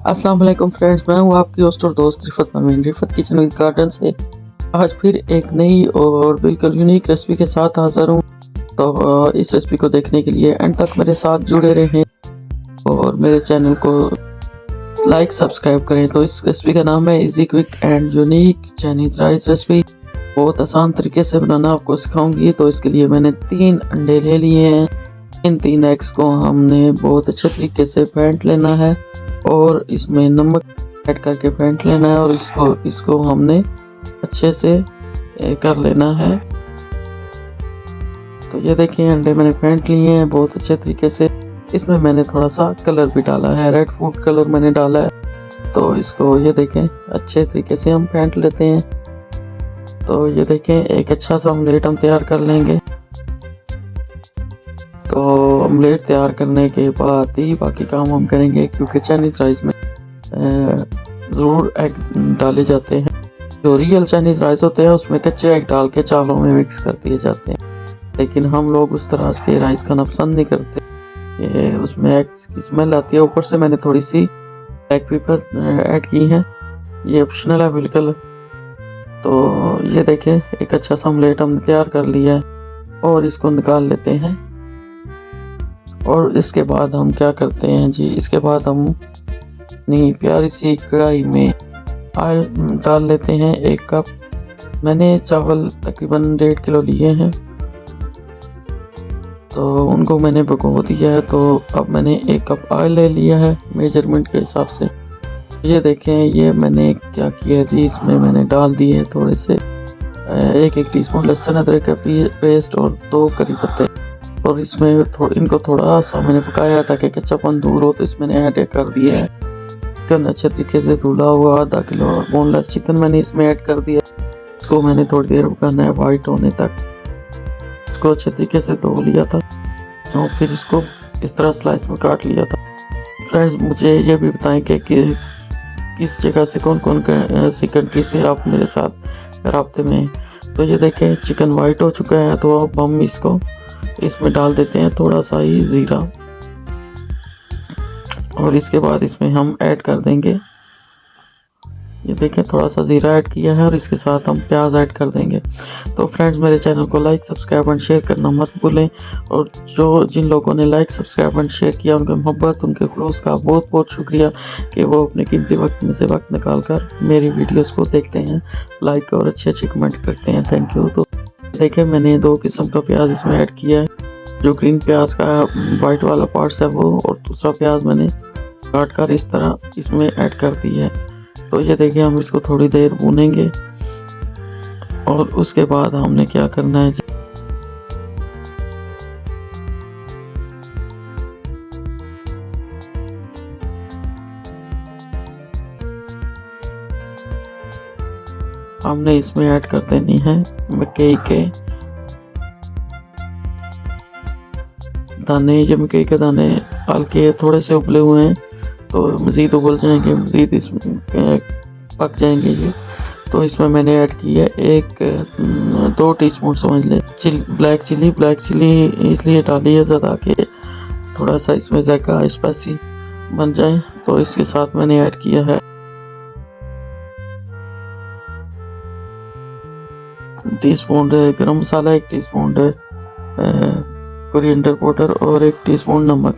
अस्सलाम वालेकुम फ्रेंड्स, मैं हूं आपकी होस्ट और दोस्त Rifat Parveen, Rifat kitchen with garden से आज फिर एक नई और बिल्कुल यूनिक रेसिपी के साथ हाज़िर हूं। तो इस रेसिपी को देखने के लिए एंड तक मेरे साथ जुड़े रहें और मेरे चैनल को लाइक सब्सक्राइब करें। तो इस रेसिपी का नाम है easy quick and unique Chinese rice recipe. बहुत आसान तरीके से बनाना आपको सिखाऊंगी। तो इसके लिए मैंने 3 अंडे ले लिए हैं। इन 3 एग्स को हमने बहुत अच्छे तरीके से फेंट लेना है और इसमें नमक ऐड करके फेंट लेना है और इसको हमने अच्छे से कर लेना है। तो ये देखिए अंडे मैंने फेंट लिए हैं बहुत अच्छे तरीके से। इसमें मैंने थोड़ा सा कलर भी डाला है, रेड फूड कलर मैंने डाला है। तो इसको ये देखें अच्छे तरीके से हम फेंट लेते हैं। तो ये देखें एक अच्छा सा ऑमलेट हम तैयार कर लेंगे। तो ऑमलेट तैयार करने के बाद ही बाकी काम हम करेंगे, क्योंकि चाइनीज़ राइस में ज़रूर एग डाले जाते हैं। जो रियल चाइनीज़ राइस होते हैं उसमें कच्चे एग डाल के चावलों में मिक्स कर दिए जाते हैं, लेकिन हम लोग उस तरह के राइस खाना पसंद नहीं करते। ये उसमें एग की स्मेल आती है। ऊपर से मैंने थोड़ी सी ब्लैक पेपर ऐड की है, ये ऑप्शनल है बिल्कुल। तो ये देखें एक अच्छा सा ऑमलेट हमने तैयार कर लिया है और इसको निकाल लेते हैं। और इसके बाद हम क्या करते हैं जी, इसके बाद हम अपनी प्यारी सी कढ़ाई में ऑयल डाल लेते हैं। 1 कप मैंने चावल तकरीबन 1.5 किलो लिए हैं, तो उनको मैंने भिगो दिया है। तो अब मैंने 1 कप ऑयल ले लिया है मेजरमेंट के हिसाब से। ये देखें ये मैंने क्या किया जी, इसमें मैंने डाल दिए थोड़े से 1 टीस्पून लहसुन अदरक का पेस्ट और 2 करी पत्ते। और इसमें इनको थोड़ा सा मैंने पकाया ताकि कच्चापन दूर हो। तो इसमें ऐड कर दिया है चिकन, अच्छे तरीके से धुला हुआ आधा किलो बोनलेस चिकन मैंने इसमें ऐड कर दिया। इसको मैंने थोड़ी देर पकाना है वाइट होने तक। इसको अच्छे तरीके से धो लिया था और फिर इसको इस तरह स्लाइस में काट लिया था। फ्रेंड्स मुझे ये भी बताएं कि किस जगह से कौन सी कंट्री से आप मेरे साथ राब्ते में हैं। तो ये देखें चिकन वाइट हो चुका है। तो अब हम इसमें डाल देते हैं थोड़ा सा ही ज़ीरा और इसके बाद इसमें हम ऐड कर देंगे, ये देखें थोड़ा सा ज़ीरा ऐड किया है और इसके साथ हम प्याज ऐड कर देंगे। तो फ्रेंड्स मेरे चैनल को लाइक सब्सक्राइब एंड शेयर करना मत भूलें। और जिन लोगों ने लाइक सब्सक्राइब एंड शेयर किया उनके मोहब्बत उनके खलूस का बहुत बहुत शुक्रिया कि वो अपने कीमती वक्त में से वक्त निकाल कर मेरी वीडियोज़ को देखते हैं, लाइक और अच्छे कमेंट करते हैं। Thank you. तो देखें मैंने 2 किस्म का प्याज इसमें ऐड किया है, जो ग्रीन प्याज का वाइट वाला पार्ट्स है वो, और दूसरा प्याज मैंने काट कर इस तरह इसमें ऐड कर दिया है। तो ये देखिए हम इसको थोड़ी देर भूनेंगे और उसके बाद हमने क्या करना है, हमने इसमें ऐड कर देनी है मकई के दाने। ये मकई के दाने हल्के थोड़े से उबले हुए हैं, तो मज़ीद उबल जाएंगे, मज़ीद इसमें पक जाएंगे ये। तो इसमें मैंने ऐड की है 2 टीस्पून समझ लें ब्लैक चिली इसलिए डाली है ज़्यादा कि थोड़ा सा इसमें जायका स्पाइसी बन जाए। तो इसके साथ मैंने ऐड किया है टीस्पून गरम मसाला, 1 टीस्पून कोरिएंडर पाउडर और 1 टीस्पून नमक।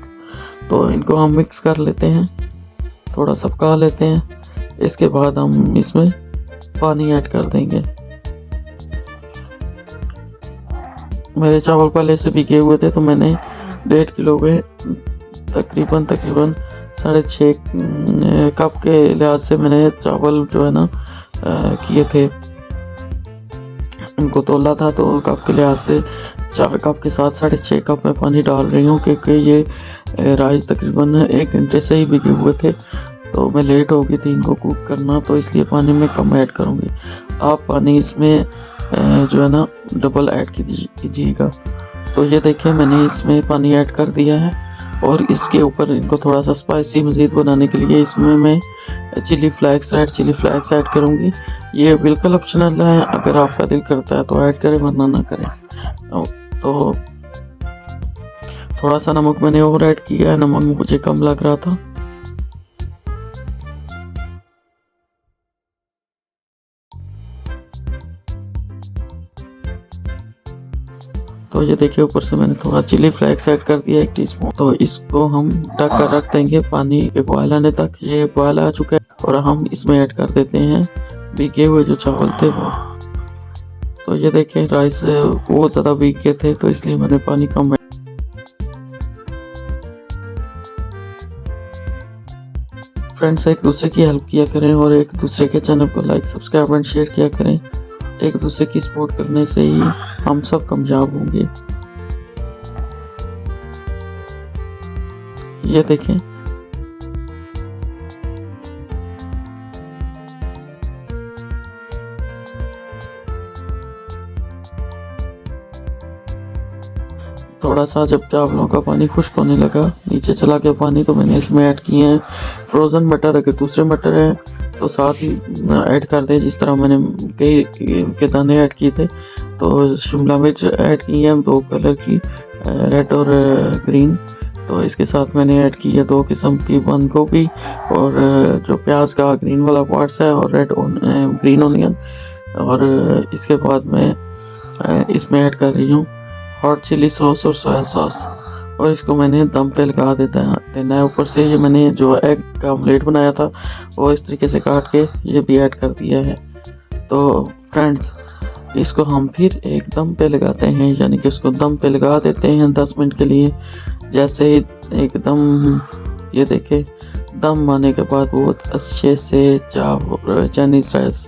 तो इनको हम मिक्स कर लेते हैं, थोड़ा सा पका लेते हैं। इसके बाद हम इसमें पानी ऐड कर देंगे। मेरे चावल पहले से भिगे हुए थे, तो मैंने 1.5 किलो में तकरीबन 6.5 कप के लिहाज से मैंने चावल जो है ना किए थे, उनको तोला था। तो कप के लिहाज से 4 कप के साथ 6.5 कप में पानी डाल रही हूँ, क्योंकि ये राइस तकरीबन 1 घंटे से ही भिगे हुए थे। तो मैं लेट हो गई थी इनको कुक करना, तो इसलिए पानी में कम ऐड करूँगी। आप पानी इसमें जो है ना डबल ऐड कीजिएगा। तो ये देखिए मैंने इसमें पानी ऐड कर दिया है और इसके ऊपर इनको थोड़ा सा स्पाइसी मज़ीद बनाने के लिए इसमें मैं रेड चिली फ्लैक्स ऐड करूँगी। ये बिल्कुल ऑप्शनल है, अगर आपका दिल करता है तो ऐड करें वरना ना करें। तो थोड़ा सा नमक मैंने और ऐड किया है, नमक मुझे कम लग रहा था। तो ये देखिए ऊपर से मैंने थोड़ा चिली फ्लेक्स ऐड कर दिया 1 टीस्पून। तो इसको हम ढक कर रख देंगे पानी के बॉयल आने तक। ये बॉयल आ चुका है और हम इसमें ऐड कर देते हैं भीगे हुए जो चावल थे वो। तो ये देखें राइस बहुत ज़्यादा भीगे थे तो इसलिए मैंने पानी कम। फ्रेंड्स, एक दूसरे की हेल्प किया करें और एक दूसरे के चैनल को लाइक सब्सक्राइब एंड शेयर किया करें। एक दूसरे की सपोर्ट करने से ही हम सब कामयाब होंगे। ये देखें थोड़ा सा जब चावलों का पानी खुश्क होने लगा, नीचे चला गया पानी, तो मैंने इसमें ऐड किए हैं फ्रोज़न मटर। अगर दूसरे मटर हैं तो साथ ही ऐड कर दें, जिस तरह मैंने कई के दाने ऐड किए थे। तो शिमला मिर्च ऐड की है 2 कलर की, रेड और ग्रीन। तो इसके साथ मैंने ऐड की है 2 किस्म की बंद गोभी और जो प्याज का ग्रीन वाला पार्ट्स है और ग्रीन ओनियन। और इसके बाद मैं इसमें ऐड कर रही हूँ हॉट चिली सॉस और सोया सॉस, और इसको मैंने दम पे लगा देना है। ऊपर से ये मैंने जो एग का ऑमलेट बनाया था वो इस तरीके से काट के ये भी ऐड कर दिया है। तो फ्रेंड्स, इसको हम फिर एक दम पे लगाते हैं, यानी कि उसको दम पे लगा देते हैं 10 मिनट के लिए। जैसे एकदम ये देखे दम आने के बाद बहुत अच्छे से चाइनीज़ राइस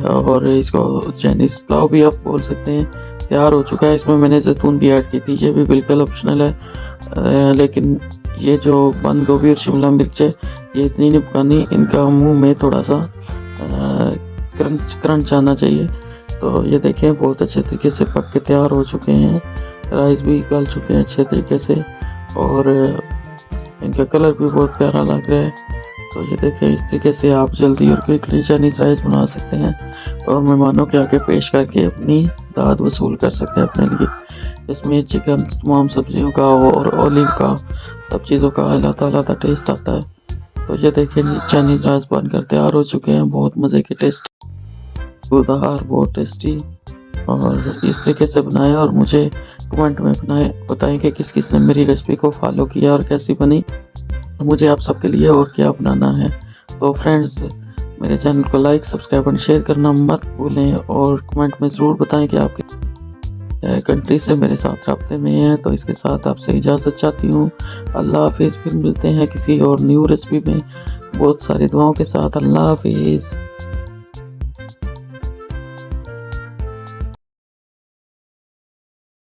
और इसको चाइनीज़ पुलाव भी आप बोल सकते हैं, तैयार हो चुका है। इसमें मैंने जैतून भी ऐड की थी, ये भी बिल्कुल ऑप्शनल है। लेकिन ये जो बंद गोभी और शिमला मिर्च है ये इतनी नहीं पकानी, इनका मुंह में थोड़ा सा क्रंच आना चाहिए। तो ये देखें बहुत अच्छे तरीके से पक के तैयार हो चुके हैं। राइस भी गल चुके हैं अच्छे तरीके से और इनका कलर भी बहुत प्यारा लग रहा है। तो ये देखें इस तरीके से आप जल्दी और क्विकली चाइनीज़ राइस बना सकते हैं और मेहमानों के आगे पेश करके अपनी दाद वसूल कर सकते हैं अपने लिए। इसमें चिकन, तमाम सब्जियों का और ऑलिव का, सब चीज़ों का अलग-अलग टेस्ट आता है। तो ये देखें चाइनीज़ राइस बनकर तैयार हो चुके हैं, बहुत मज़े के टेस्ट, खुदार बहुत टेस्टी। और इस तरीके से बनाएं और मुझे कमेंट में बताएं कि किस किस ने मेरी रेसिपी को फॉलो किया और कैसी बनी। मुझे आप सबके लिए और क्या बनाना है। तो फ्रेंड्स, मेरे चैनल को लाइक सब्सक्राइब एंड शेयर करना मत भूलें और कमेंट में ज़रूर बताएं कि आपके कंट्री से मेरे साथ राब्ते में हैं। तो इसके साथ आपसे इजाज़त चाहती हूँ। अल्लाह हाफिज़। फिर मिलते हैं किसी और न्यू रेसिपी में बहुत सारी दुआओं के साथ। अल्लाह हाफिज़।